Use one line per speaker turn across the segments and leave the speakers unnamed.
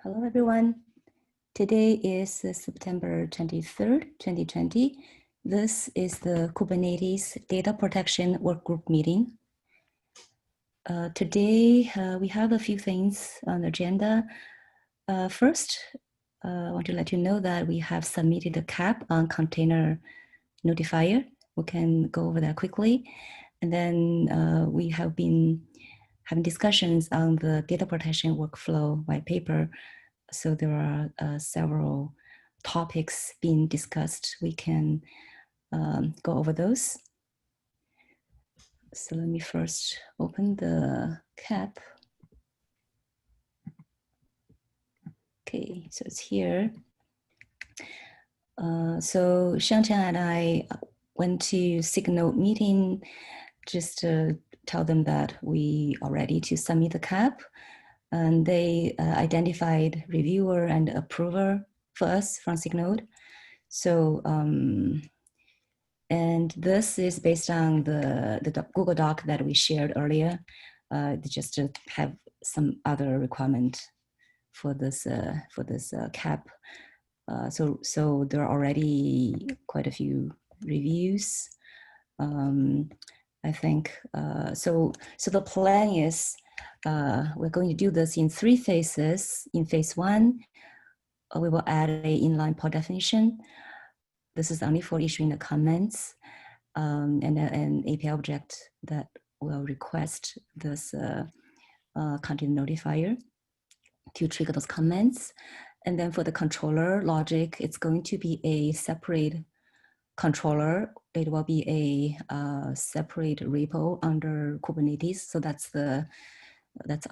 Hello, everyone. Today is September 23rd, 2020. This is the Kubernetes Data Protection Workgroup meeting. Today, we have a few things on the agenda. First, I want to let you know that we have submitted a CAP on container notifier. We can go over that quickly. And then we have been having discussions on the data protection workflow white paper. So there are several topics being discussed. We can go over those. So let me first open the CAP. Okay, so it's here. So Xiangqian and I went to Signode meeting just to tell them that we are ready to submit the CAP. And they identified reviewer and approver for us from Signode. So, and this is based on the Google Doc that we shared earlier, just to have some other requirement for this CAP. So there are already quite a few reviews. I think, so the plan is we're going to do this in 3 phases. In phase 1, we will add an inline pod definition. This is only for issuing the comments and an API object that will request this content notifier to trigger those comments. And then for the controller logic, it's going to be a separate controller. It will be a separate repo under Kubernetes. So that's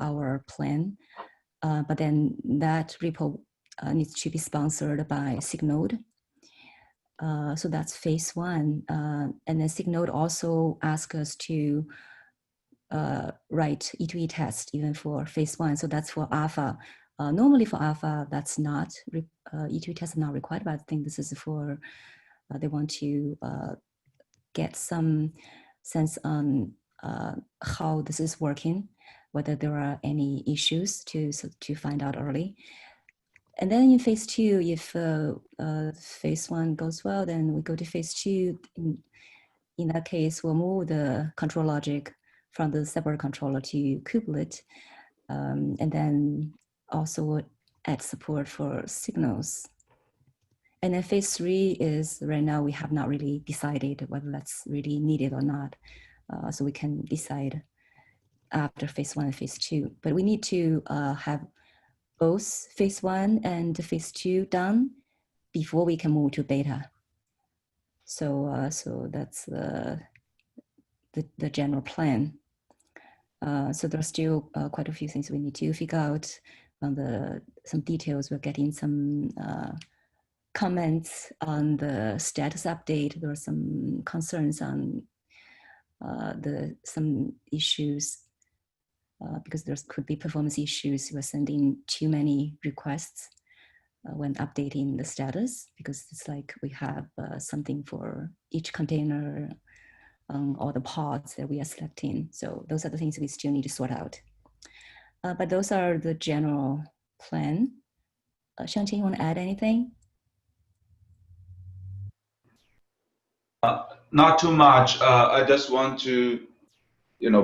our plan. But then that repo needs to be sponsored by Signode. So that's phase 1. And then Signode also asks us to write E2E test even for phase 1. So that's for alpha. Normally for alpha, that's not, E2E test is not required, but I think this is for, they want to get some sense on how this is working, whether there are any issues to find out early. And then in phase 2, if phase 1 goes well, then we go to phase 2. In that case, we'll move the control logic from the separate controller to kubelet. And then also we'll add support for signals. And then phase 3 is right now we have not really decided whether that's really needed or not. So we can decide after phase 1 and phase 2. But we need to have both phase 1 and phase 2 done before we can move to beta. So so that's the general plan. So there are still quite a few things we need to figure out on some details. We're getting some comments on the status update. There are some concerns on some issues because there could be performance issues. We're sending too many requests when updating the status, because it's like we have something for each container or the pods that we are selecting. So those are the things we still need to sort out. But those are the general plan. Xiangqian, you want to add anything?
Not too much. I just want to,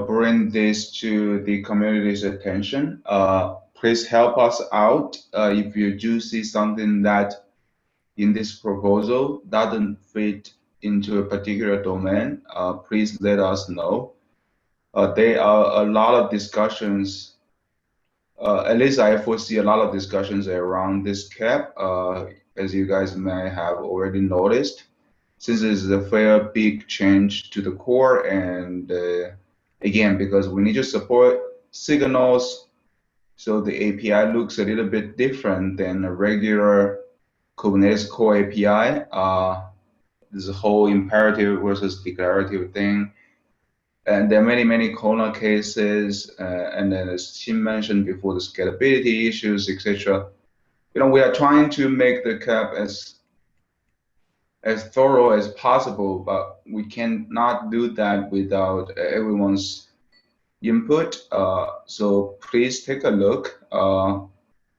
bring this to the community's attention. Please help us out if you do see something that in this proposal doesn't fit into a particular domain. Please let us know. There are a lot of discussions. At least I foresee a lot of discussions around this CAP, as you guys may have already noticed, since it's a fair big change to the core, and again, because we need to support signals, so the API looks a little bit different than a regular Kubernetes core API. There's a whole imperative versus declarative thing. And there are many, many corner cases, and then as Tim mentioned before, the scalability issues, etc. We are trying to make the CAP as thorough as possible, but we cannot do that without everyone's input. So please take a look.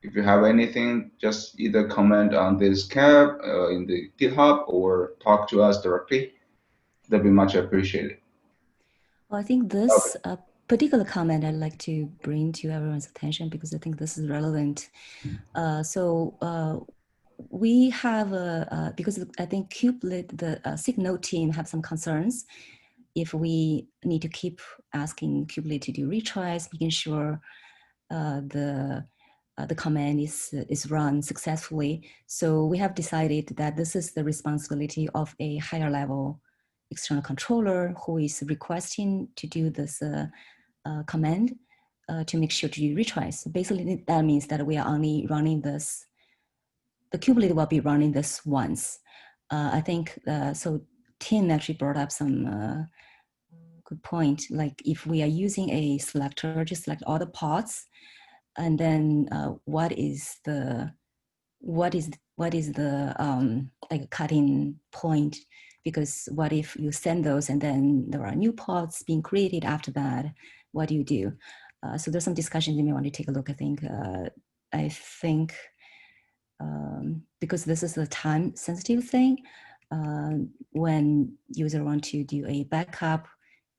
if you have anything, just either comment on this CAP in the GitHub or talk to us directly. That'd be much appreciated.
Well, I think this particular comment I'd like to bring to everyone's attention because I think this is relevant. We have because I think Kubelet, the SIG-Node team, have some concerns if we need to keep asking Kubelet to do retries, making sure the command is run successfully. So we have decided that this is the responsibility of a higher level external controller who is requesting to do this command to make sure to do retries. So basically that means that we are only running this, the kubelet will be running this once. I think, so Tim actually brought up some good point, like if we are using a selector to select all the pods, and then what is the like cutting point? Because what if you send those and then there are new pods being created after that? What do you do? So there's some discussion you may want to take a look. I think because this is a time sensitive thing, when user want to do a backup,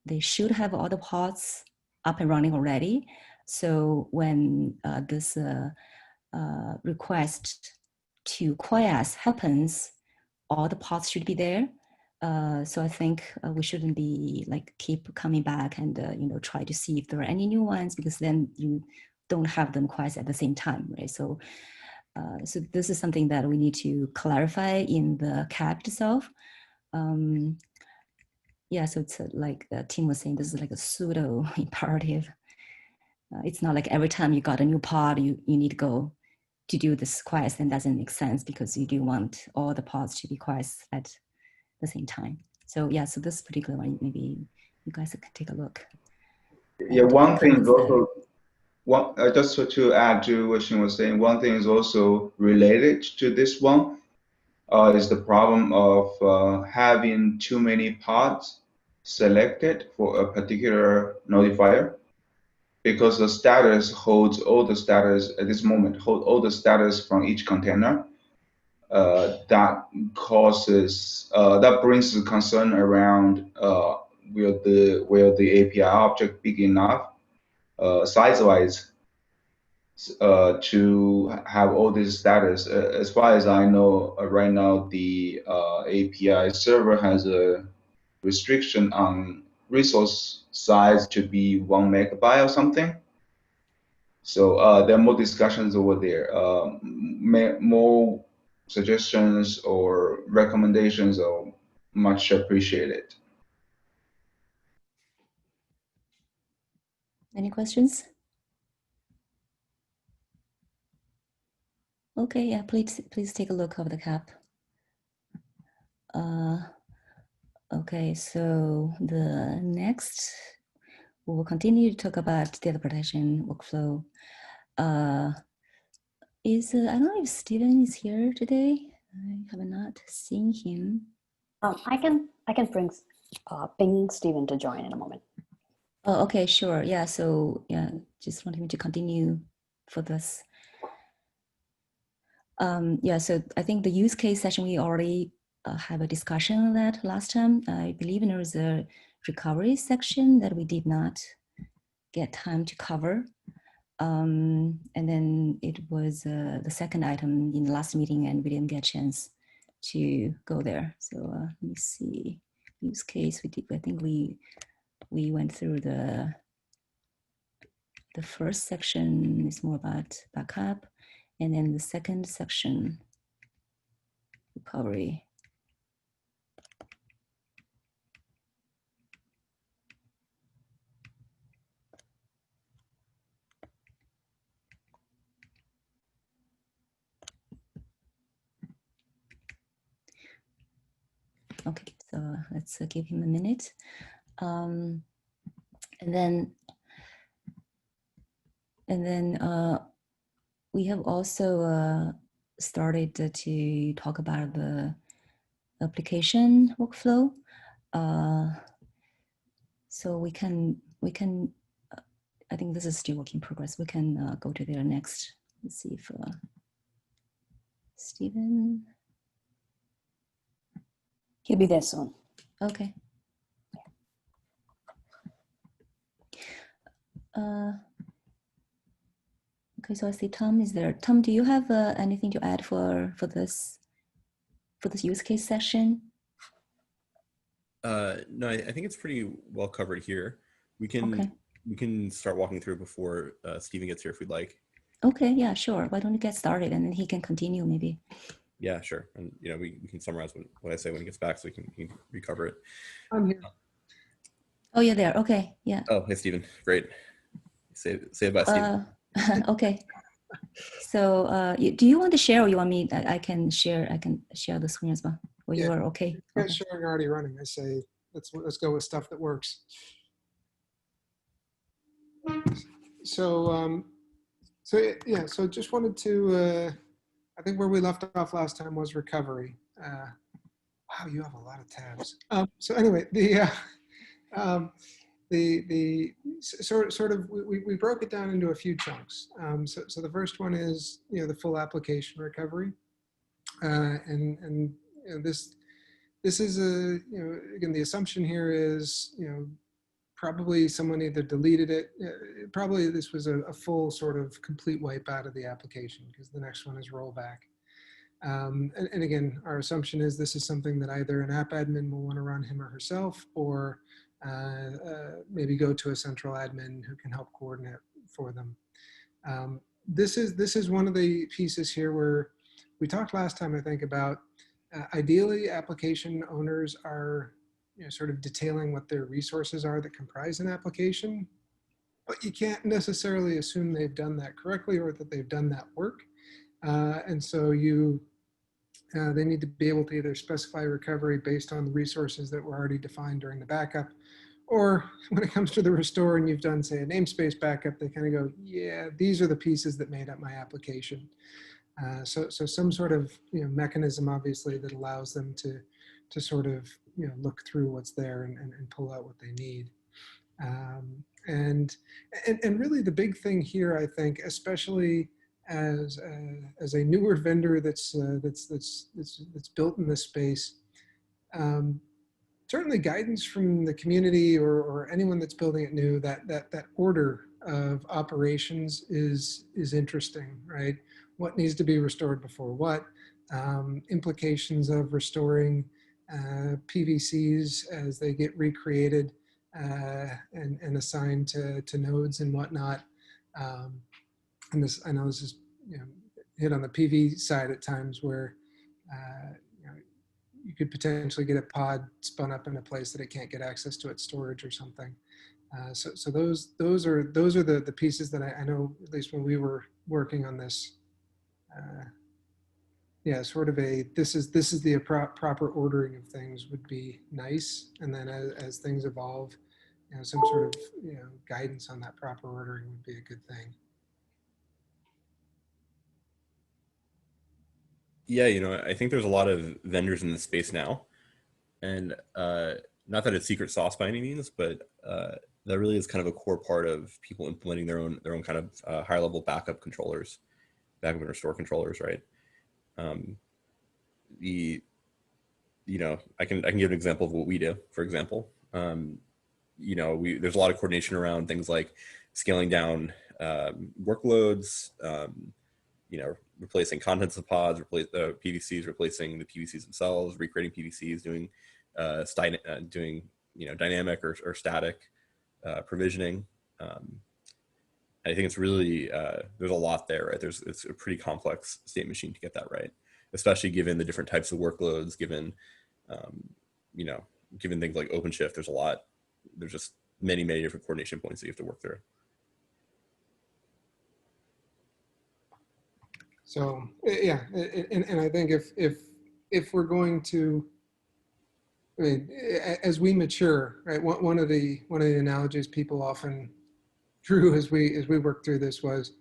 they should have all the pods up and running already. So when this request to quiesce happens, all the pods should be there. So I think we shouldn't be like keep coming back and try to see if there are any new ones, because then you don't have them quiesce at the same time, right? So so this is something that we need to clarify in the CAP itself. Yeah, so it's like Tim was saying, this is like a pseudo imperative. It's not like every time you got a new pod, you need to go to do this quiesce, and doesn't make sense because you do want all the pods to be quiesce at the same time. So yeah, so this particular one, maybe you guys could take a look.
Yeah, one thing is also, just to add to what she was saying, one thing is also related to this one, is the problem of having too many pods selected for a particular notifier, because the status holds all the status at this moment, hold all the status from each container. That causes that brings the concern around will the API object big enough size-wise to have all this status. As far as I know, right now the API server has a restriction on resource size to be 1 MB or something. So there are more discussions over there. More suggestions or recommendations are much appreciated.
Any questions? Okay, yeah, please take a look of the CAP. Okay, so the next, we will continue to talk about data protection workflow. I don't know if Steven is here today. I have not seen him.
I can ping Steven to join in a moment.
Oh, okay, sure. Yeah, so yeah, just wanted me to continue for this. Yeah, so I think the use case session, we already have a discussion on that last time. I believe there was a recovery section that we did not get time to cover. And then it was the second item in the last meeting, and we didn't get a chance to go there. So let me see, use case, I think we went through the first section is more about backup, and then the second section, recovery. Okay, so let's give him a minute. And then we have also started to talk about the application workflow. So we can I think this is still work in progress. We can go to the next let's see if Stephen.
He'll be there soon.
Okay. Okay, so I see Tom is there. Tom, do you have anything to add for this use case session?
No, I think it's pretty well covered here. We
Okay.
can start walking through before Stephen gets here if we'd like.
Okay, yeah, sure. Why don't you get started and then he can continue maybe.
Yeah, sure. And we can summarize what I say when he gets back so he can recover it.
I'm here.
Oh, you're there. Okay, yeah.
Oh, hey, Stephen. Great. Say it bye, Stephen.
Okay. So do you want to share or you want me? I can share the screen as well. Or
Yeah.
you are okay?
You
Okay.
guys sharing already running. I say let's go with stuff that works. So so just wanted to I think where we left off last time was recovery. Wow, you have a lot of tabs. So anyway, the sort of we broke it down into a few chunks. So the first one is the full application recovery, and this is again, the assumption here is probably someone either deleted it. Probably this was a full sort of complete wipe out of the application because the next one is rollback. And again, our assumption is this is something that either an app admin will want to run him or herself, or maybe go to a central admin who can help coordinate for them. This is one of the pieces here where we talked last time, I think, about ideally application owners are sort of detailing what their resources are that comprise an application, but you can't necessarily assume they've done that correctly or that they've done that work. And so they need to be able to either specify recovery based on the resources that were already defined during the backup, or when it comes to the restore and you've done, say, a namespace backup, they kind of go, yeah, these are the pieces that made up my application. So some sort of mechanism, obviously, that allows them to sort of look through what's there and pull out what they need. And really the big thing here, I think, especially as a newer vendor that's built in this space, certainly guidance from the community or anyone that's building it new, that order of operations is interesting, right? What needs to be restored before what, implications of restoring PVCs as they get recreated and assigned to nodes and whatnot. And this, I know this is hit on the PV side at times where you could potentially get a pod spun up in a place that it can't get access to its storage or something. So those are the pieces that I know, at least when we were working on this. Yeah, sort of this is the proper ordering of things would be nice, and then as things evolve, some sort of guidance on that proper ordering would be a good thing.
Yeah, I think there's a lot of vendors in this space now, and not that it's secret sauce by any means, but that really is kind of a core part of people implementing their own kind of higher level backup and restore controllers, right? I can give an example of what we do. For example, there's a lot of coordination around things like scaling down workloads, replacing contents of pods, PVCs, replacing the PVCs themselves, recreating PVCs, doing dynamic or static provisioning. I think it's really there's a lot there, right? It's a pretty complex state machine to get that right, especially given the different types of workloads, given given things like OpenShift. There's just many different coordination points that you have to work through.
So yeah, and I think if we're going to, I mean, as we mature, right? One of the analogies people often drew as we worked through this was,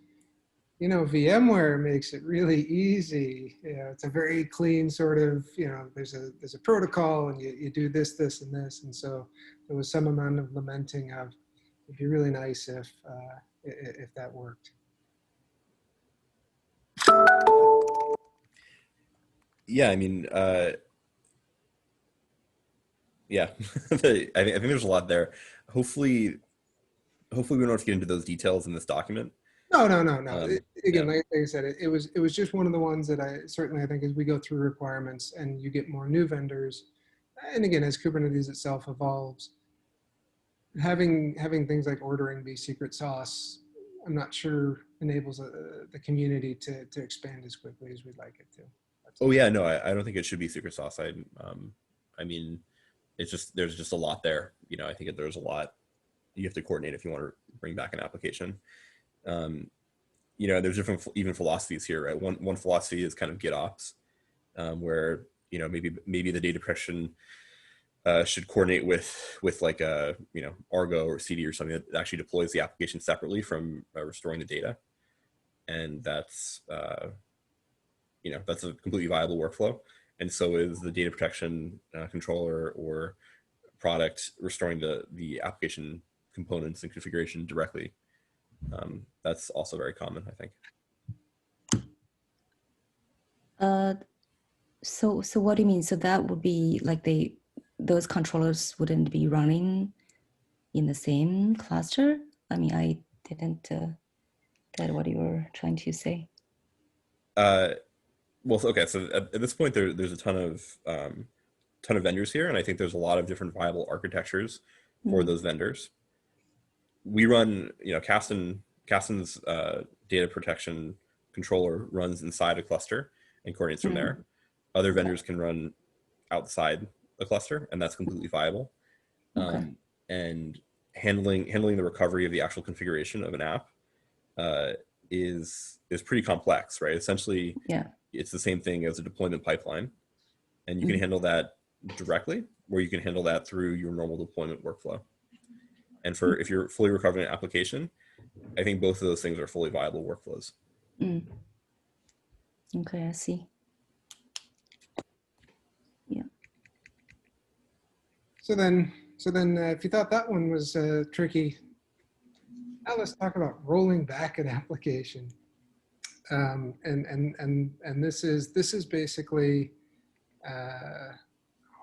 VMware makes it really easy. It's a very clean sort of, there's a protocol and you do this, and this. And so there was some amount of lamenting of, it'd be really nice if that worked.
Yeah, I mean, yeah, I think there's a lot there. Hopefully, hopefully we don't have to get into those details in this document.
No.
Yeah.
Again, like I said, it was just one of the ones that I certainly I think as we go through requirements and you get more new vendors, and again as Kubernetes itself evolves, having things like ordering be secret sauce, I'm not sure enables the community to expand as quickly as we'd like it to.
Oh yeah, no, I don't think it should be secret sauce. I mean, it's just there's just a lot there. You know, I think there's a lot you have to coordinate if you want to bring back an application. You know, there's different even philosophies here, right? One philosophy is kind of GitOps, where you know maybe the data protection should coordinate with like a you know Argo or CD or something that actually deploys the application separately from restoring the data, and that's you know that's a completely viable workflow. And so is the data protection controller or product restoring the application components and configuration directly. That's also very common, I think.
So what do you mean? So that would be like those controllers wouldn't be running in the same cluster? I mean, I didn't get what you were trying to say.
Well, okay. So at this point, there's a ton of vendors here, and I think there's a lot of different viable architectures for those vendors. We run, you know, Kasten's data protection controller runs inside a cluster and coordinates from there. Other vendors can run outside a cluster, and that's completely viable. And handling the recovery of the actual configuration of an app is pretty complex, right? Essentially, it's the same thing as a deployment pipeline, and you can handle that directly, or you can handle that through your normal deployment workflow. And for if you're fully recovering an application, I think both of those things are fully viable workflows.
Okay, I see. Yeah.
So then, if you thought that one was tricky, now let's talk about rolling back an application. And this is basically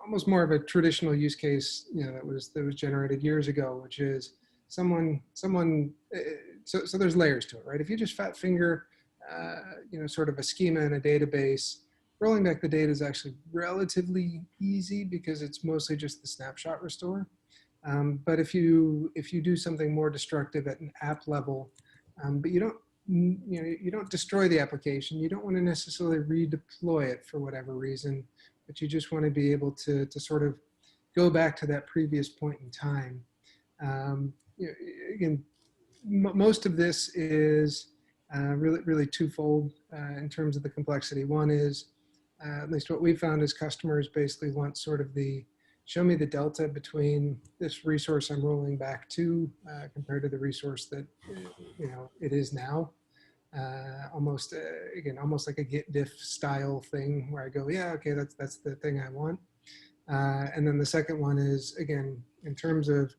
almost more of a traditional use case, you know, that was generated years ago, which is someone. So there's layers to it, right? If you just fat finger, you know, sort of a schema in a database, rolling back the data is actually relatively easy because it's mostly just the snapshot restore. But if you do something more destructive at an app level, but you don't destroy the application, you don't want to necessarily redeploy it for whatever reason, but you just want to be able to sort of go back to that previous point in time. You know, again, most of this is really twofold in terms of the complexity. One is, at least what we found is customers basically want sort of show me the delta between this resource I'm rolling back to compared to the resource that you know it is now. Almost almost like a git diff style thing where I go, yeah, okay, that's the thing I want. And then the second one is, again, in terms of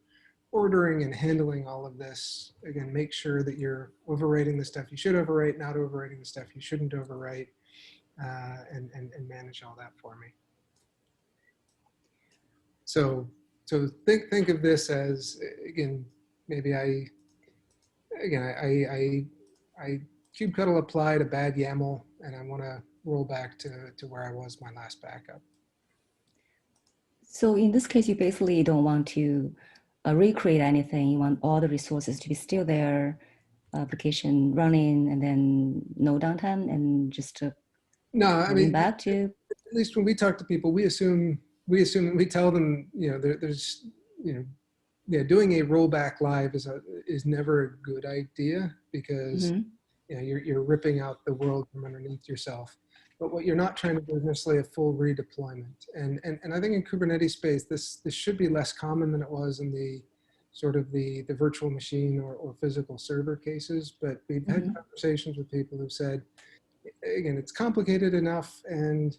ordering and handling all of this, again, make sure that you're overwriting the stuff you should overwrite, not overwriting the stuff you shouldn't overwrite, and manage all that for me. So think of this as, again, maybe I kubectl applied a bad YAML and I want to roll back to where I was my last backup.
So in this case, you basically don't want to recreate anything. You want all the resources to be still there, application running, and then no downtime, and just
no, I mean,
back to.
At least when we talk to people, we tell them, you know, there's, you know, yeah, doing a rollback live is never a good idea because you know you're ripping out the world from underneath yourself. But what you're not trying to do is necessarily a full redeployment. And I think in Kubernetes space, this should be less common than it was in the sort of the virtual machine or physical server cases. But we've had conversations with people who said, again, it's complicated enough, and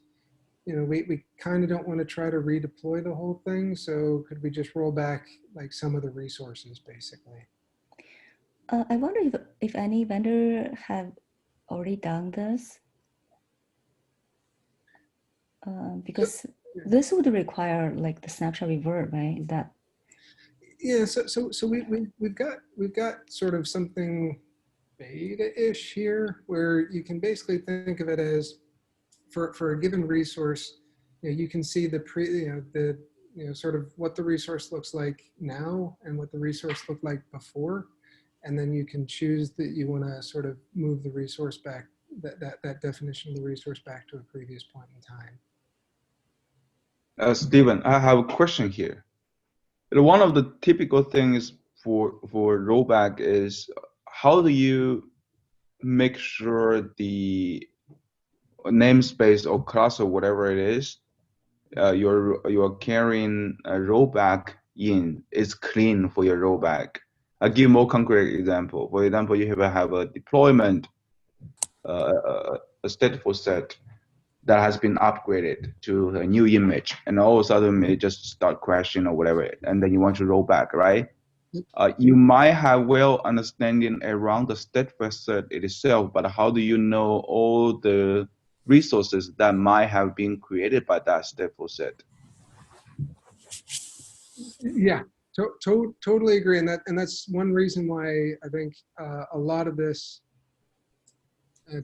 you know, we kind of don't want to try to redeploy the whole thing. So could we just roll back like some of the resources, basically?
I wonder if any vendor have already done this. Because this would require like the snapshot revert, right? Is that?
Yeah, so we've got sort of something beta-ish here, where you can basically think of it as for a given resource, you can see the sort of what the resource looks like now and what the resource looked like before, and then you can choose that you want to sort of move the resource back, that definition of the resource back to a previous point in time.
Stephen, I have a question here. One of the typical things for rollback is, how do you make sure the namespace or class or whatever it is you're carrying a rollback in is clean for your rollback? I'll give a more concrete example. For example, you have a deployment, a stateful set that has been upgraded to a new image, and all of a sudden it just start crashing or whatever, and then you want to roll back, right? You might have well understanding around the stateful set itself, but how do you know all the resources that might have been created by that stateful set?
Yeah, totally agree, and that's one reason why I think a lot of this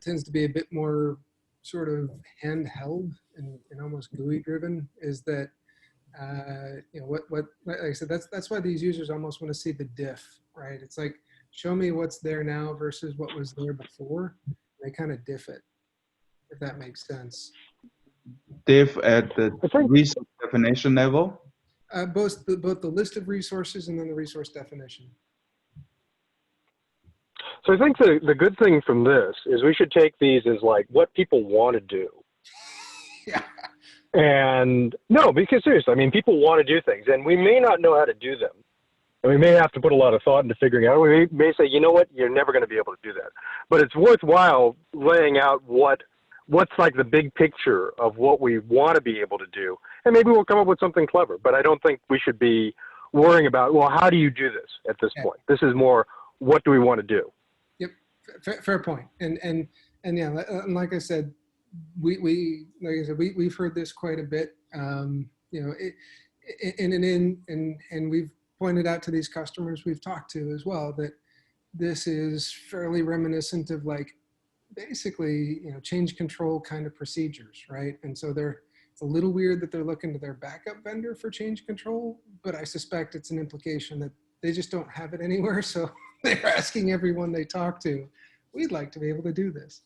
tends to be a bit more sort of handheld and almost GUI driven, is that what like I said, that's why these users almost want to see the diff, right? It's like, show me what's there now versus what was there before. They kind of diff it, if that makes sense.
Diff at the resource definition level?
Both the list of resources and then the resource definition.
So I think the good thing from this is we should take these as like what people want to do.
Yeah.
And no, because seriously, I mean, people want to do things, and we may not know how to do them. And we may have to put a lot of thought into figuring out. We may say, you know what, you're never going to be able to do that. But it's worthwhile laying out what's like the big picture of what we want to be able to do. And maybe we'll come up with something clever. But I don't think we should be worrying about, well, how do you do this at this point? This is more, what do we want to do?
Yep, fair point. And yeah, like I said, we've heard this quite a bit. And we've pointed out to these customers we've talked to as well that this is fairly reminiscent of like basically change control kind of procedures, right? And so it's a little weird that they're looking to their backup vendor for change control, but I suspect it's an implication that they just don't have it anywhere. So they're asking everyone they talk to, we'd like to be able to do this.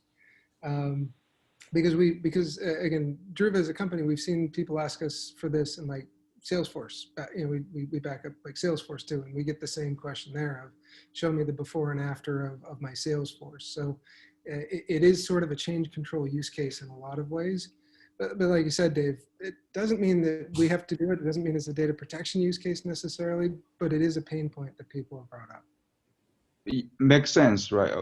Because again, Druva as a company, we've seen people ask us for this in like Salesforce. We back up like Salesforce too, and we get the same question there of, show me the before and after of my Salesforce. So it is sort of a change control use case in a lot of ways. But like you said, Dave, it doesn't mean that we have to do it. It doesn't mean it's a data protection use case necessarily, but it is a pain point that people have brought up.
Makes sense, right?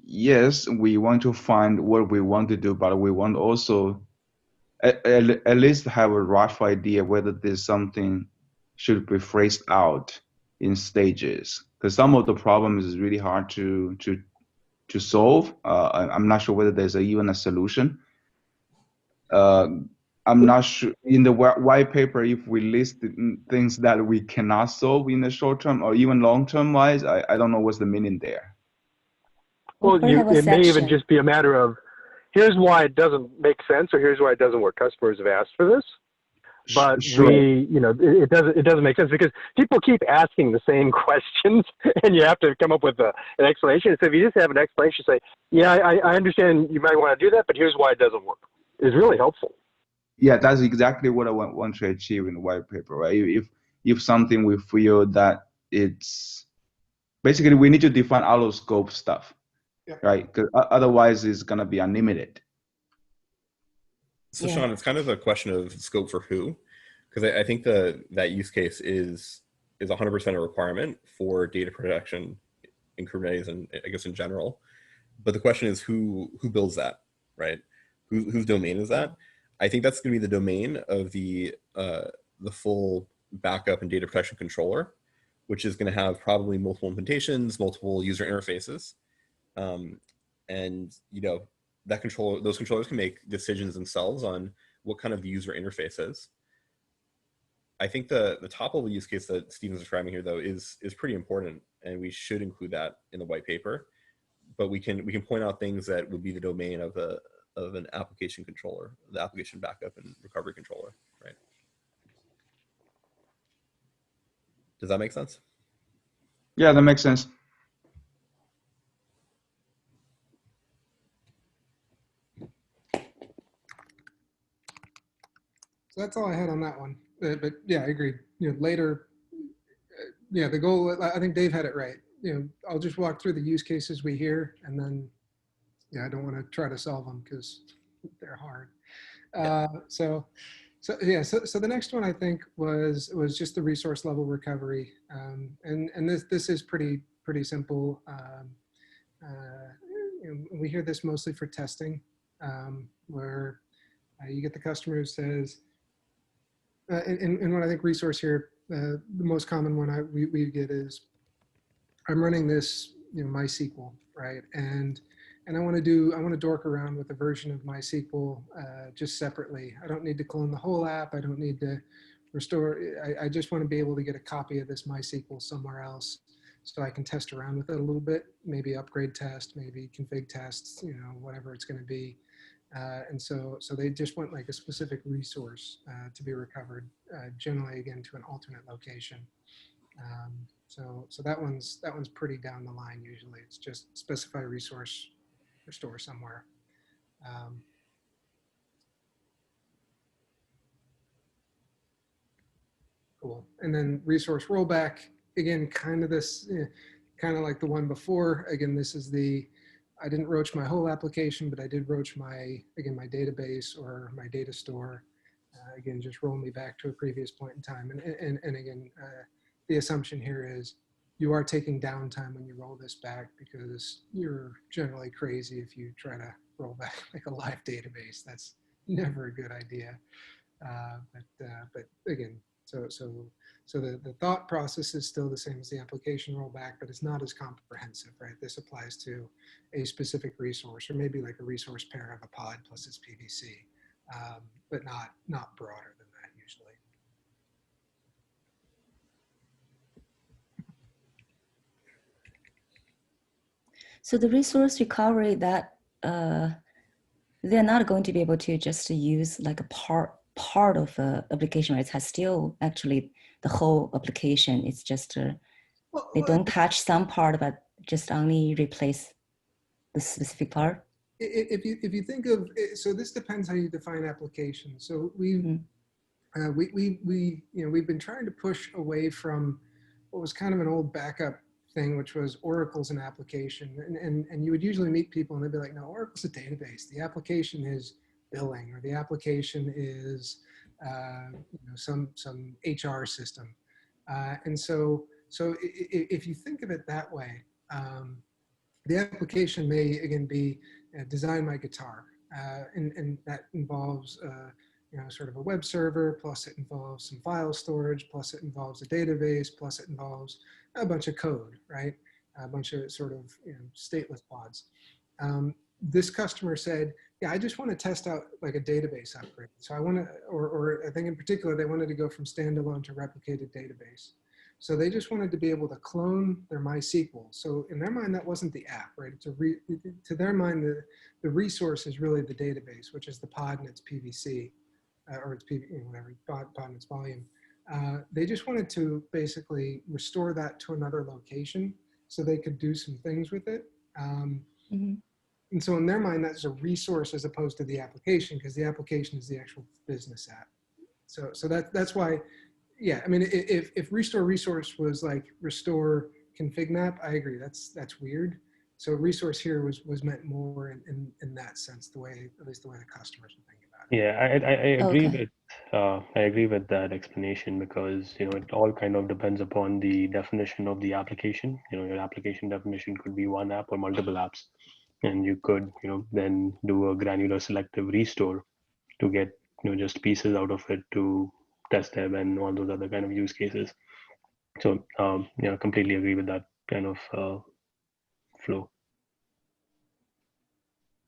Yes, we want to find what we want to do, but we want also at least have a rough idea whether there's something should be phrased out in stages. Because some of the problems is really hard to solve. I'm not sure whether there's even a solution. I'm not sure in the white paper if we list things that we cannot solve in the short term or even long term wise. I don't know what's the meaning there.
Well, it may even just be a matter of, here's why it doesn't make sense, or here's why it doesn't work. Customers have asked for this, but
sure.
it doesn't make sense because people keep asking the same questions, and you have to come up with an explanation. So if you just have an explanation, say, yeah, I understand you might want to do that, but here's why it doesn't work, is really helpful.
Yeah, that's exactly what I want to achieve in the white paper, right? If something we feel that it's basically we need to define out of scope stuff. Yeah. Right, because otherwise it's going to be unlimited.
So Sean, it's kind of a question of scope for who, because I think that use case is 100% a requirement for data protection in Kubernetes and I guess in general. But the question is who builds that, right? Whose domain is that? I think that's going to be the domain of the full backup and data protection controller, which is going to have probably multiple implementations, multiple user interfaces. And those controllers can make decisions themselves on what kind of the user interface is. I think the top level use case that Steven's describing here, though, is pretty important, and we should include that in the white paper. But we can point out things that would be the domain of an application controller, the application backup and recovery controller, right? Does that make sense?
Yeah, that makes sense.
So that's all I had on that one. But yeah, I agree. Later, yeah, the goal, I think Dave had it right. I'll just walk through the use cases we hear, and then, yeah, I don't want to try to solve them because they're hard. So the next one I think was just the resource level recovery, and this is pretty simple. We hear this mostly for testing, where you get the customer who says, and what I think resource here, the most common one we get is, I'm running this MySQL, right, and I want to dork around with a version of MySQL just separately. I don't need to clone the whole app. I don't need to restore. I just want to be able to get a copy of this MySQL somewhere else, so I can test around with it a little bit. Maybe upgrade test, maybe config tests, whatever it's going to be. And so they just want like a specific resource to be recovered, generally again to an alternate location. So that one's pretty down the line. Usually it's just specify resource, restore somewhere. Cool. And then resource rollback, again, kind of this, kind of like the one before. Again, this is I didn't roach my whole application, but I did roach my database or my data store. Again, just roll me back to a previous point in time. And again, the assumption here is you are taking downtime when you roll this back, because you're generally crazy if you try to roll back like a live database. That's never a good idea. But again, so the thought process is still the same as the application rollback, but it's not as comprehensive, right? This applies to a specific resource, or maybe like a resource pair of a pod plus its PVC, but not broader than that usually.
So the resource recovery, that they're not going to be able to just use like a part of the application, right? It has still actually the whole application. It's just they don't touch some part, but just only replace the specific part.
If you think of it, so this depends how you define application. So we've been trying to push away from what was kind of an old backup thing, which was Oracle's an application, and you would usually meet people and they'd be like, no, Oracle's a database. The application is billing, or the application is some HR system. And so if you think of it that way, the application may again be design my guitar, and that involves sort of a web server, plus it involves some file storage, plus it involves a database, plus it involves a bunch of code, right? A bunch of sort of stateless pods. This customer said, yeah, I just want to test out like a database upgrade. So I want to, or I think in particular, they wanted to go from standalone to replicated database. So they just wanted to be able to clone their MySQL. So in their mind, that wasn't the app, right? To their mind, the resource is really the database, which is the pod and its PVC, or its whatever, pod and its volume. They just wanted to basically restore that to another location so they could do some things with it. And so in their mind, that's a resource as opposed to the application, because the application is the actual business app. So that's why, yeah, I mean, if restore resource was like restore config map, I agree, that's weird. So resource here was meant more in that sense, at least the way the customers are thinking about it.
Yeah, I agree
Okay.
I agree with that explanation, because it all kind of depends upon the definition of the application. Your application definition could be one app or multiple apps, and you could then do a granular selective restore to get just pieces out of it to test them and all those other kind of use cases. So completely agree with that kind of flow.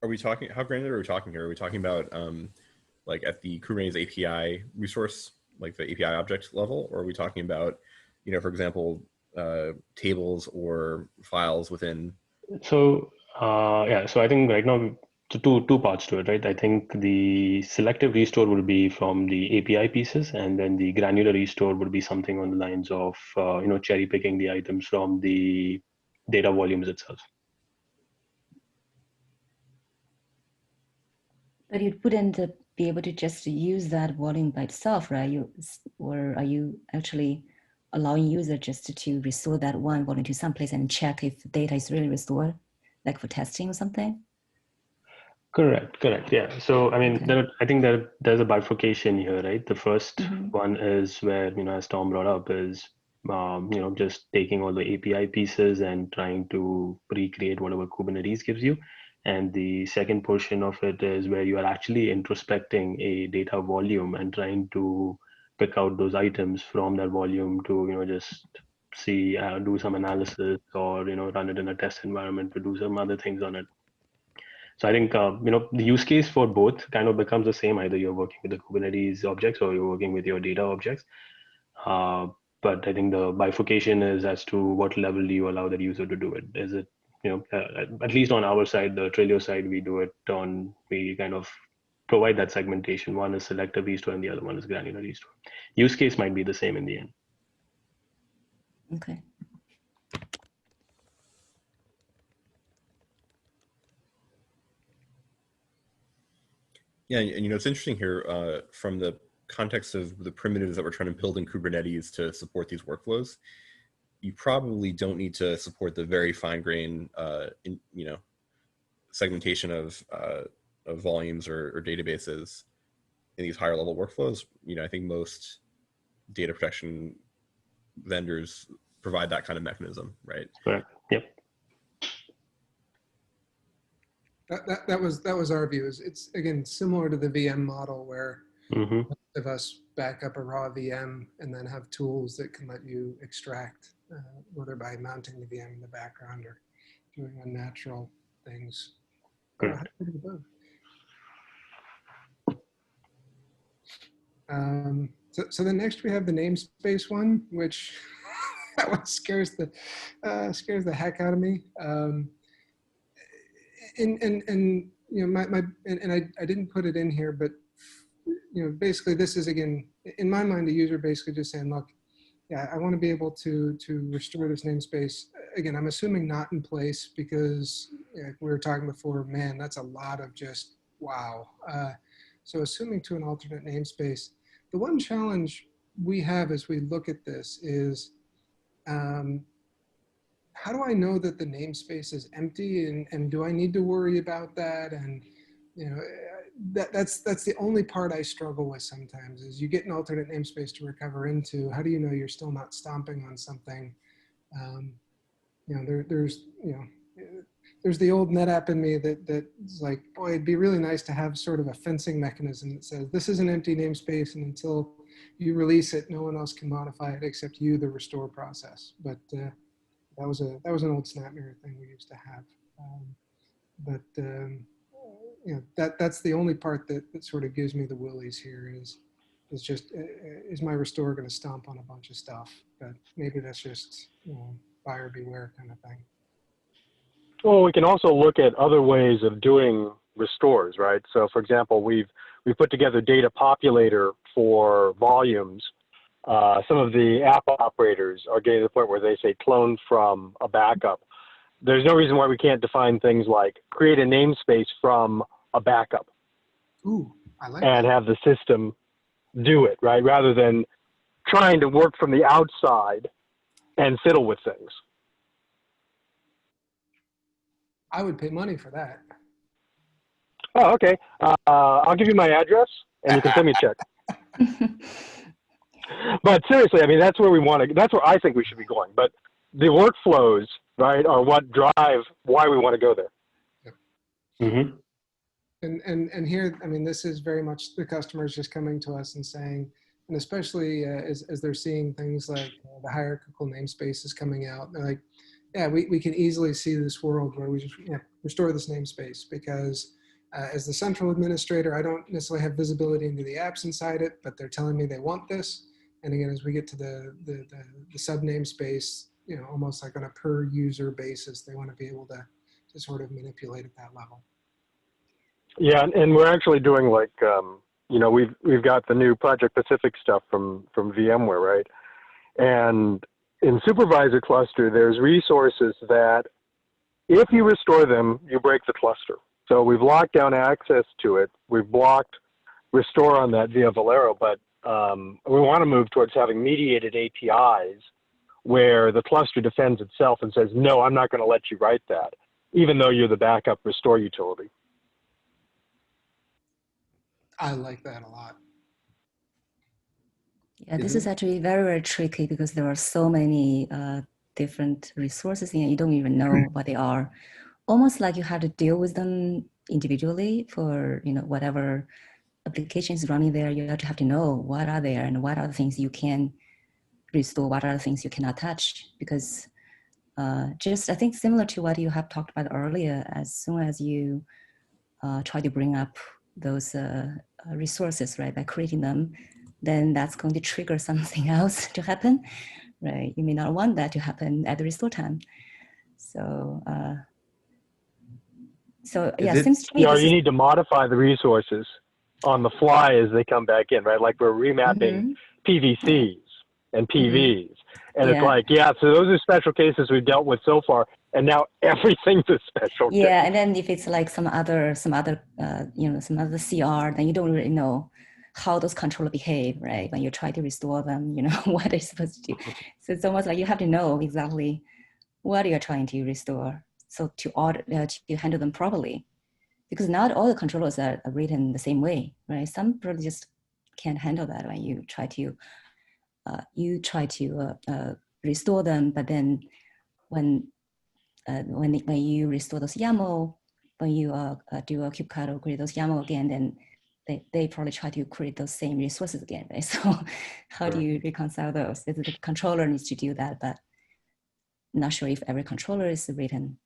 Are we talking, how granular are we talking here? Are we talking about like at the Kubernetes API resource, like the API object level, or are we talking about, for example, tables or files within?
So so I think right now, so two parts to it, right? I think the selective restore would be from the API pieces, and then the granular restore would be something on the lines of cherry picking the items from the data volumes itself.
But you wouldn't be able to just use that volume by itself, right? Or are you actually allowing user just to restore that one volume to someplace and check if the data is really restored, like for testing or something?
Correct. Yeah. So, I mean,
Okay.
I think that there's a bifurcation here, right? The first one is where, as Tom brought up, is, just taking all the API pieces and trying to recreate whatever Kubernetes gives you. And the second portion of it is where you are actually introspecting a data volume and trying to pick out those items from that volume to, just see, do some analysis, or, run it in a test environment to do some other things on it. So I think, the use case for both kind of becomes the same. Either you're working with the Kubernetes objects or you're working with your data objects. But I think the bifurcation is as to what level do you allow the user to do it. Is it, at least on our side, the Trelio side, we kind of provide that segmentation. One is selective restore and the other one is granular restore. Use case might be the same in the end.
Okay.
Yeah, and it's interesting here from the context of the primitives that we're trying to build in Kubernetes to support these workflows. You probably don't need to support the very fine-grained, segmentation of volumes or databases in these higher-level workflows. I think most data protection vendors provide that kind of mechanism, right?
Correct. Yep.
That was our view. It's again similar to the VM model where most of us back up a raw VM and then have tools that can let you extract, whether by mounting the VM in the background or doing unnatural things.
Correct.
So then next we have the namespace one, which that one scares the heck out of me. I didn't put it in here, but basically this is, again, in my mind, the user basically just saying, look, yeah, I want to be able to restore this namespace. Again, I'm assuming not in place because we were talking before, man, that's a lot of just wow. So assuming to an alternate namespace, the one challenge we have as we look at this is, how do I know that the namespace is empty, and do I need to worry about that? And that's the only part I struggle with sometimes is you get an alternate namespace to recover into. How do you know you're still not stomping on something? There's the old NetApp in me that's like, boy, it'd be really nice to have sort of a fencing mechanism that says this is an empty namespace, and until you release it, no one else can modify it except you, the restore process. But that was an old SnapMirror thing we used to have. That's the only part that sort of gives me the willies here is my restore going to stomp on a bunch of stuff? But maybe that's just buyer beware kind of thing.
Well, we can also look at other ways of doing restores, right? So, for example, we've put together data populator for volumes. Some of the app operators are getting to the point where they say clone from a backup. There's no reason why we can't define things like create a namespace from a backup.
Ooh, I like
and
that.
have the system do it, right? Rather than trying to work from the outside and fiddle with things.
I would pay money for that.
Oh, okay. I'll give you my address and you can send me a check. But seriously, I mean, that's where we want to, that's where I think we should be going. But the workflows, right, are what drive why we want to go there.
Mm-hmm.
And here, I mean, this is very much the customers just coming to us and saying, and especially as they're seeing things like the hierarchical namespaces coming out, they're like, yeah, we can easily see this world where we just restore this namespace because As the central administrator, I don't necessarily have visibility into the apps inside it, but they're telling me they want this. And again, as we get to the sub namespace, almost like on a per user basis, they want to be able to sort of manipulate at that level.
Yeah, and we're actually doing like, we've got the new Project Pacific stuff from VMware, right? And in Supervisor Cluster, there's resources that if you restore them, you break the cluster. So we've locked down access to it. We've blocked restore on that via Valero, but we want to move towards having mediated APIs where the cluster defends itself and says, no, I'm not going to let you write that, even though you're the backup restore utility.
I like that a lot.
Yeah, this is actually very, very tricky because there are so many different resources and you don't even know what they are. Almost like you have to deal with them individually for whatever application is running there. You have to know what are there and what are the things you can restore, what are the things you cannot touch. Because just I think similar to what you have talked about earlier, as soon as you try to bring up those resources, right, by creating them, then that's going to trigger something else to happen, right? You may not want that to happen at the restore time. So, yeah, it seems to me
you need to modify the resources on the fly as they come back in, right? Like we're remapping PVCs and PVs. And it's like, so those are special cases we've dealt with so far. And now everything's a special case.
Yeah, and then if it's like some other CR, then you don't really know how those controllers behave, right? When you try to restore them, what they're supposed to do. So it's almost like you have to know exactly what you're trying to restore. So to handle them properly, because not all the controllers are written the same way, right? Some probably just can't handle that when you try to restore them, but then when you restore those YAML, when you do a kubectl or create those YAML again, then they probably try to create those same resources again, right? So how do you reconcile those? The controller needs to do that, but I'm not sure if every controller is written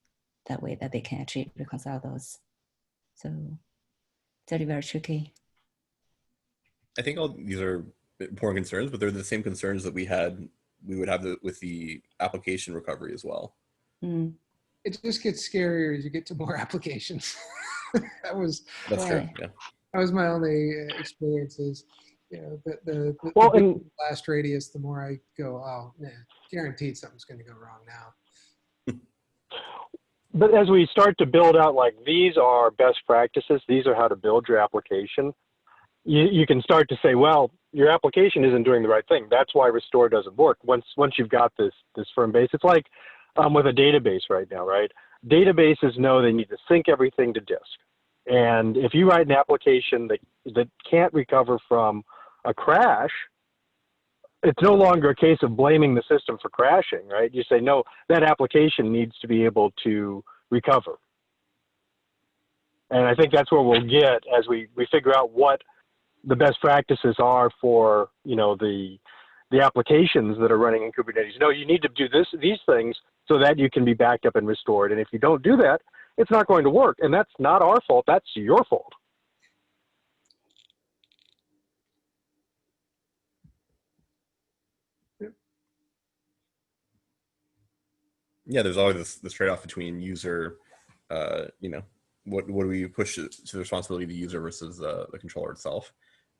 that way that they can actually reconcile those. So it's very, very tricky.
I think all these are important concerns, but they're the same concerns that we would have with the application recovery as well.
Mm.
It just gets scarier as you get to more applications. That's
true. Yeah.
That was my only experiences. The blast radius, the more I go, oh, man, guaranteed something's going to go wrong now.
But as we start to build out, like these are best practices, these are how to build your application, you can start to say, well, your application isn't doing the right thing. That's why restore doesn't work. Once you've got this firm base, it's like with a database right now, right? Databases know they need to sync everything to disk. And if you write an application that can't recover from a crash, it's no longer a case of blaming the system for crashing, right? You say, no, that application needs to be able to recover. And I think that's where we'll get as we figure out what the best practices are for, the applications that are running in Kubernetes. No, you need to do these things so that you can be backed up and restored. And if you don't do that, it's not going to work. And that's not our fault. That's your fault.
Yeah, there's always this trade-off between user, what do we push to the responsibility of the user versus the controller itself.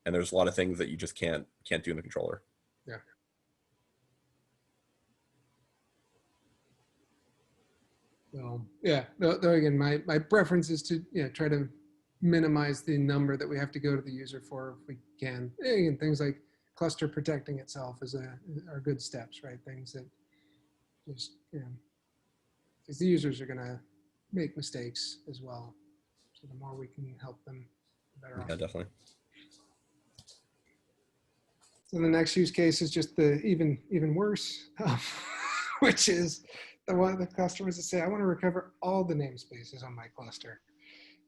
And there's a lot of things that you just can't do in the controller.
Yeah. So yeah, though again, my preference is to try to minimize the number that we have to go to the user for if we can. Again, things like cluster protecting itself are good steps, right? Things that just because the users are going to make mistakes as well. So the more we can help them, the better off.
Yeah, definitely.
So the next use case is just the even worse, which is the customers that say, I want to recover all the namespaces on my cluster.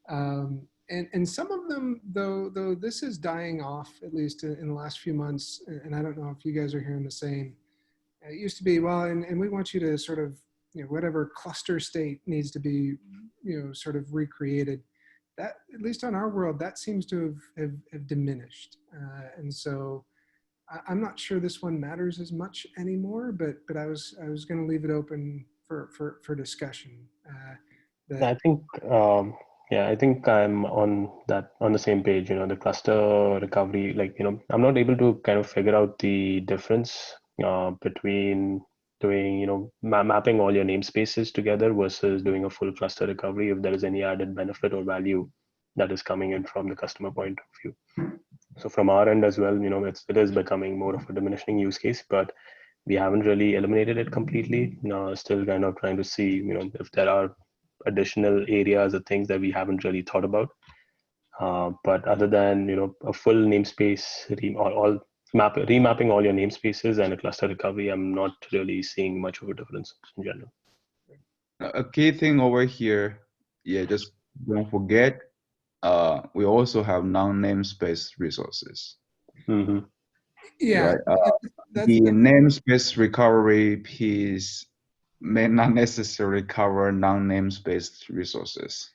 And some of them, though this is dying off, at least in the last few months, and I don't know if you guys are hearing the same. It used to be, well, and we want you to sort of, whatever cluster state needs to be, sort of recreated. that, at least on our world, that seems to have diminished. And so I'm not sure this one matters as much anymore, but I was going to leave it open for discussion.
I think, yeah, I think I'm on the same page. You know, the cluster recovery, like, you know, I'm not able to kind of figure out the difference between doing, you know, mapping all your namespaces together versus doing a full cluster recovery, if there is any added benefit or value that is coming in from the customer point of view. So from our end as well, you know, it is becoming more of a diminishing use case, but we haven't really eliminated it completely. Still kind of trying to see, you know, if there are additional areas or things that we haven't really thought about. But other than, you know, a full namespace remapping all your namespaces and a cluster recovery, I'm not really seeing much of a difference in general.
A key thing over here, yeah, just don't forget, we also have non-namespace resources.
Mm-hmm.
Yeah,
right? The namespace recovery piece may not necessarily cover non-namespace resources.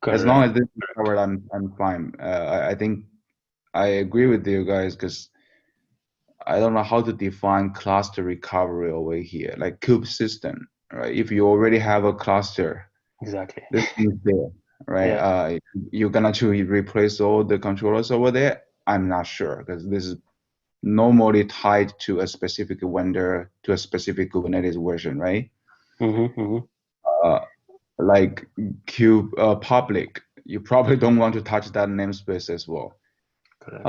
Correct.
As long as this is covered, I'm fine. I think I agree with you guys, because I don't know how to define cluster recovery over here, like kube system, right? If you already have a cluster,
Exactly.
this is there, right?
Yeah.
You're gonna actually replace all the controllers over there? I'm not sure, because this is normally tied to a specific vendor, to a specific Kubernetes version, right?
Mm-hmm, mm-hmm.
Like kube public, you probably don't want to touch that namespace as well.
Correct.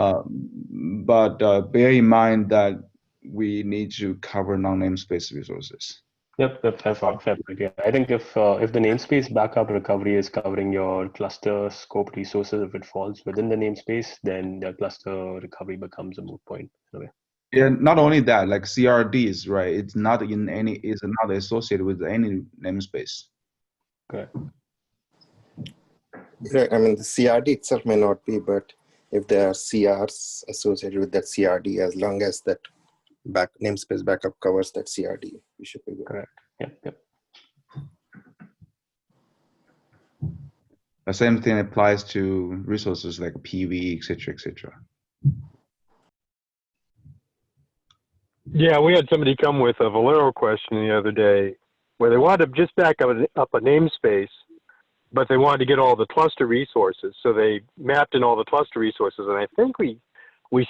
But bear in mind that we need to cover non-namespace resources.
Yep, fair point. Yeah. I think if the namespace backup recovery is covering your cluster scope resources, if it falls within the namespace, then the cluster recovery becomes a moot point in a way.
Yeah, not only that, like CRDs, right? It's not associated with any namespace.
Correct.
Right. I mean, the CRD itself may not be, but if there are CRs associated with that CRD, as long as that namespace backup covers that CRD, we should be good.
Correct. Yep.
The same thing applies to resources like PV, etc., etc.
Yeah, we had somebody come with a Valero question the other day where they wanted to just back up a namespace, but they wanted to get all the cluster resources. So they mapped in all the cluster resources. And I think we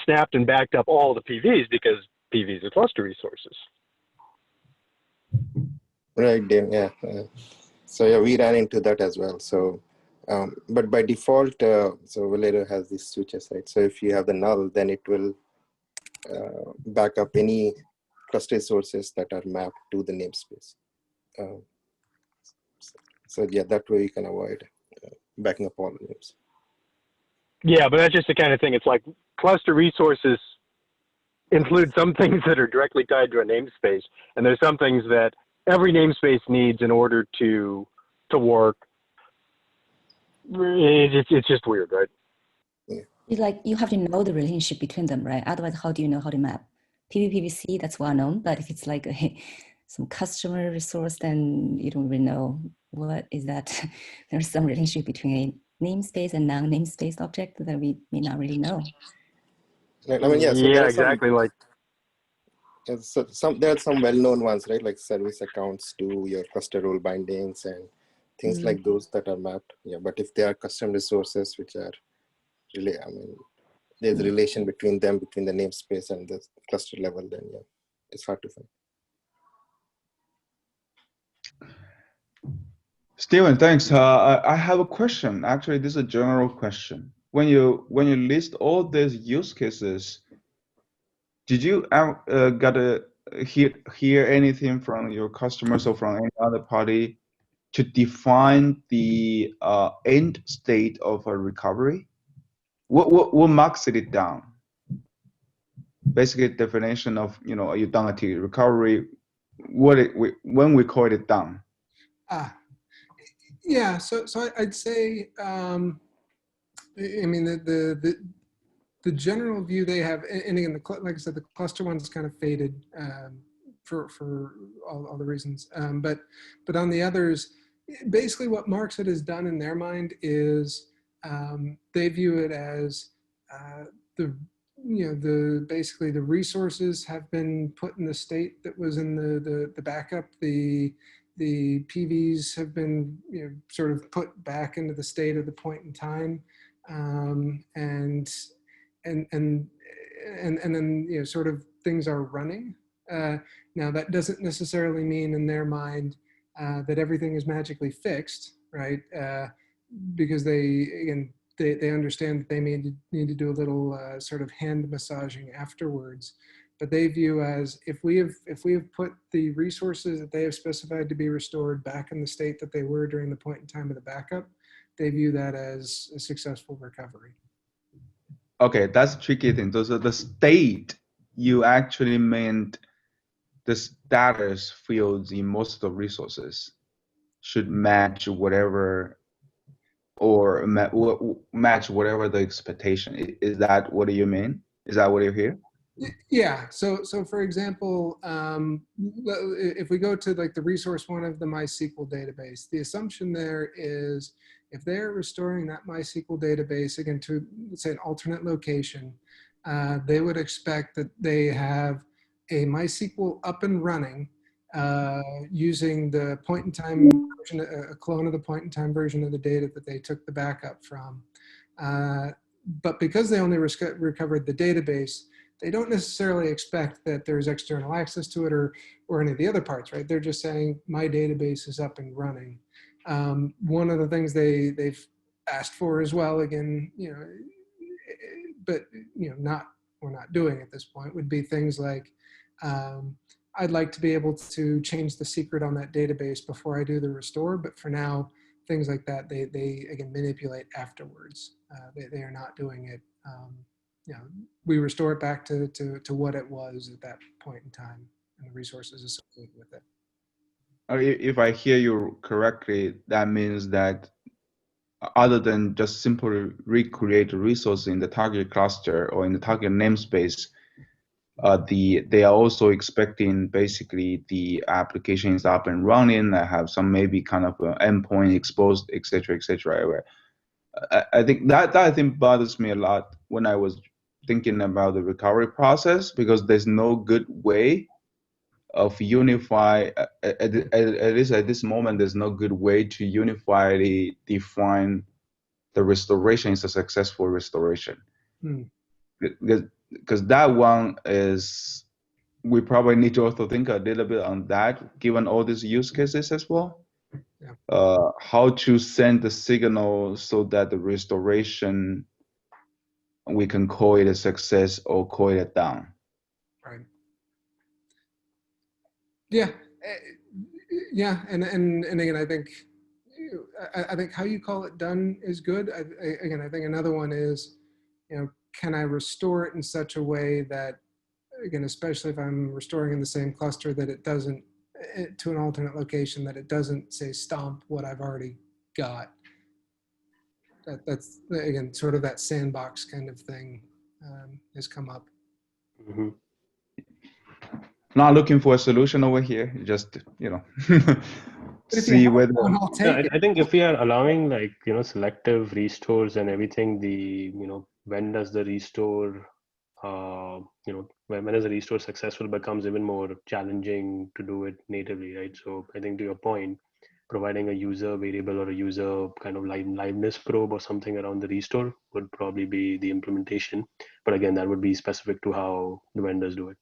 snapped and backed up all the PVs because PVs are cluster resources.
Right, Dan, yeah. So yeah, we ran into that as well. So, but by default, so Valero has these switches, right? So if you have the null, then it will back up any cluster resources that are mapped to the namespace. So yeah, that way you can avoid backing up all the names.
Yeah, but that's just the kind of thing. It's like cluster resources include some things that are directly tied to a namespace, and there's some things that every namespace needs in order to work. It's just weird, right?
Yeah.
It's like you have to know the relationship between them, right? Otherwise, how do you know how to map? PVPVC, that's well known, but if it's like some customer resource, then you don't really know what is that. There's some relationship between a namespace and non-namespace object that we may not really know.
I mean, yeah. So
yeah, exactly.
So there are some well-known ones, right? Like service accounts to your cluster role bindings and things like those that are mapped. Yeah, but if they are custom resources, which are really, I mean, there's a relation between them, between the namespace and the cluster level, then yeah, it's hard to find.
Steven, thanks. I have a question. Actually, this is a general question. When you list all these use cases, did you got to hear anything from your customers or from any other party to define the end state of a recovery? What marks it down? Basically, definition of, you done a T recovery. When we call it done?
Yeah, so I'd say, I mean, the general view they have, and again, like I said, the cluster one's kind of faded for all the reasons. But on the others, basically what Markset has done in their mind is they view it as the basically the resources have been put in the state that was in the backup. The PVs have been sort of put back into the state of the point in time, and then sort of things are running. Now that doesn't necessarily mean in their mind that everything is magically fixed, right? Because they understand that they need to do a little sort of hand massaging afterwards. But they view as if we have put the resources that they have specified to be restored back in the state that they were during the point in time of the backup, they view that as a successful recovery.
Okay, that's a tricky thing. So the state, you actually meant the status fields in most of the resources should match whatever, or match whatever the expectation. Is that what you mean? Is that what you hear?
Yeah. So for example, if we go to like the resource one of the MySQL database, the assumption there is if they're restoring that MySQL database again to, let's say, an alternate location, they would expect that they have a MySQL up and running using the point-in-time version, a clone of the point-in-time version of the data that they took the backup from. But because they only recovered the database, they don't necessarily expect that there's external access to it or any of the other parts, right? They're just saying my database is up and running. One of the things they've asked for as well, again, but we're not doing at this point, would be things like I'd like to be able to change the secret on that database before I do the restore, but for now, things like that they again manipulate afterwards. They are not doing it. We restore it back to what it was at that point in time and the resources associated with it.
If I hear you correctly, that means that other than just simply recreate the resource in the target cluster or in the target namespace, they are also expecting basically the application is up and running. I have some maybe kind of endpoint exposed, etc., etc. I think that I think bothers me a lot when I was thinking about the recovery process, because there's no good way of unify, at least at this moment, there's no good way to unifiedly define the restoration is a successful restoration. Because that one is, we probably need to also think a little bit on that, given all these use cases as well. Yeah. How to send the signal so that the restoration, we can call it a success or call it down.
Right. Yeah. Yeah. And again, I think how you call it done is good. I think another one is, can I restore it in such a way that, again, especially if I'm restoring in the same cluster, that it doesn't, to an alternate location, that it doesn't say stomp what I've already got. That's again, sort of that sandbox kind of thing has come up.
Mm-hmm.
Not looking for a solution over here, just, see whether.
I think if we are allowing selective restores and everything, when does the restore, when is the restore successful becomes even more challenging to do it natively, right? So I think to your point, providing a user variable or a user kind of liveness probe or something around the restore would probably be the implementation. But again, that would be specific to how the vendors do it.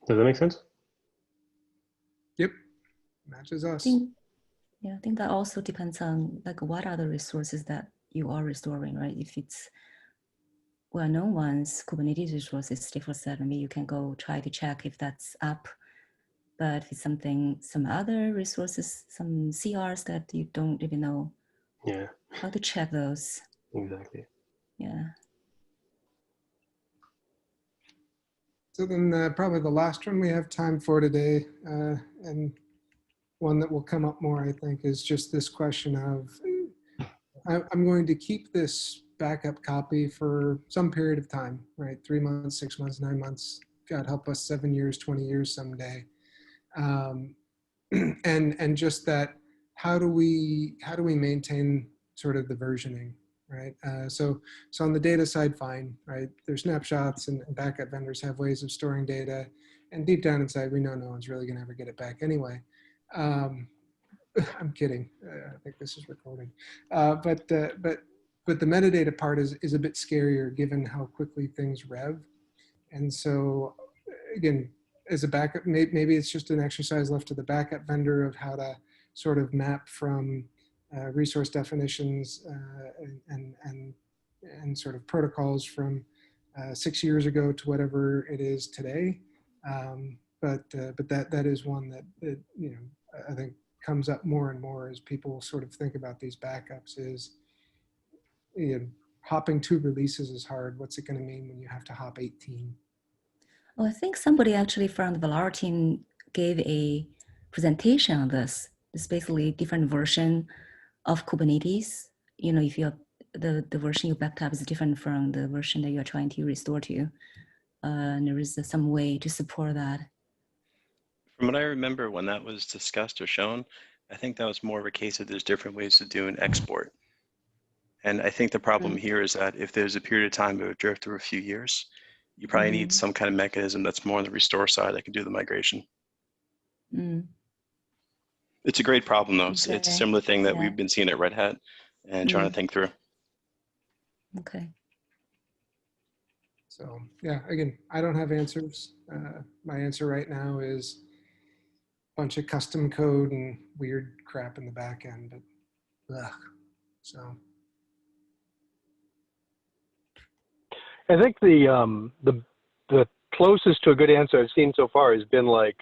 Does that make sense?
Yep, matches us.
I think that also depends on what are the resources that you are restoring, right? If it's well-known ones, Kubernetes resources, Stateful7, maybe you can go try to check if that's up. But if it's some other resources, some CRs that you don't even know how to check those.
Exactly.
Yeah.
So then probably the last one we have time for today, and one that will come up more, I think, is just this question of, I'm going to keep this backup copy for some period of time, right? 3 months, 6 months, 9 months, God help us, 7 years, 20 years someday. And just that, how do we maintain sort of the versioning, right? So on the data side, fine, right? There's snapshots and backup vendors have ways of storing data, and deep down inside, we know no one's really going to ever get it back anyway. I'm kidding. I think this is recorded, but the metadata part is a bit scarier given how quickly things rev, and so again, as a backup, maybe it's just an exercise left to the backup vendor of how to sort of map from resource definitions and sort of protocols from 6 years ago to whatever it is today. But that is one that you know, I think comes up more and more as people sort of think about these backups is, you know, hopping 2 releases is hard. What's it going to mean when you have to hop 18?
Well, I think somebody actually from the Valara team gave a presentation on this. It's basically a different version of Kubernetes. You know, if you're the version you backed up is different from the version that you're trying to restore to. And there is some way to support that.
From what I remember when that was discussed or shown, I think that was more of a case that there's different ways to do an export. And I think the problem here is that if there's a period of time of a drift over a few years, you probably need some kind of mechanism that's more on the restore side that can do the migration. It's a great problem though.
Okay.
It's a similar thing that we've been seeing at Red Hat and trying to think through.
Okay.
So yeah, again, I don't have answers. My answer right now is a bunch of custom code and weird crap in the back end, but so.
I think the closest to a good answer I've seen so far has been like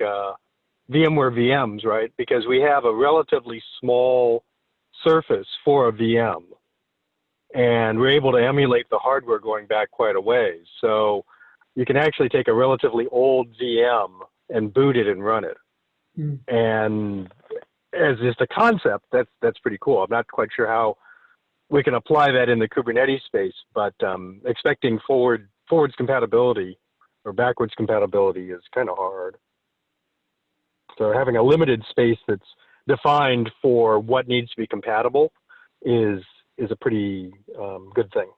VMware VMs, right? Because we have a relatively small surface for a VM, and we're able to emulate the hardware going back quite a ways. So you can actually take a relatively old VM and boot it and run it. And as just a concept, that's pretty cool. I'm not quite sure how we can apply that in the Kubernetes space, but expecting forwards compatibility or backwards compatibility is kind of hard. So having a limited space that's defined for what needs to be compatible is a pretty good thing.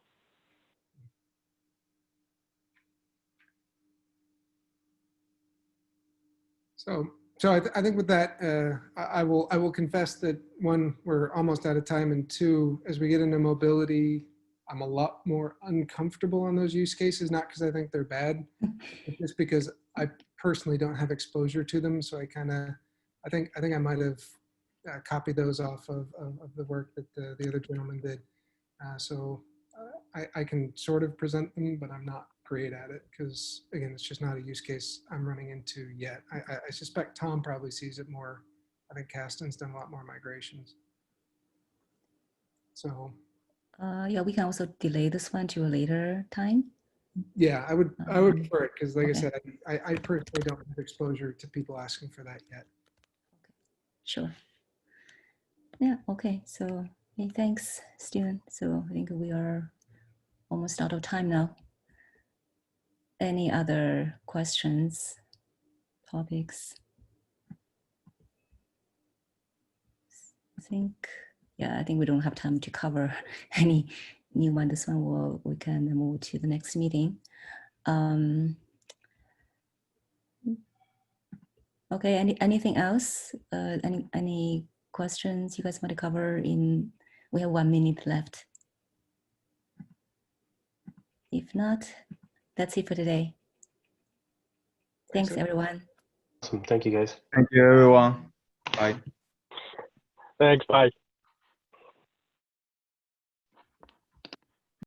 So I think with that, I will confess that 1, we're almost out of time, and 2, as we get into mobility, I'm a lot more uncomfortable on those use cases, not because I think they're bad, but just because I personally don't have exposure to them. So I think I might have copied those off of the work that the other gentleman did. So I can sort of present them, but I'm not great at it because, again, it's just not a use case I'm running into yet. I suspect Tom probably sees it more. I think Kasten's done a lot more migrations. So
yeah, we can also delay this one to a later time.
yeah, I would prefer it because, like I said, I personally don't have exposure to people asking for that yet.
Sure. Yeah, okay. So hey, thanks, Steven. So I think we are almost out of time now. Any other questions, topics? I think we don't have time to cover any new one. This one we can move to the next meeting. Okay, anything else? Any questions you guys want to cover we have 1 minute left. If not, that's it for today. Thanks everyone.
Awesome. Thank you, guys.
Thank you, everyone. Bye.
Thanks. Bye.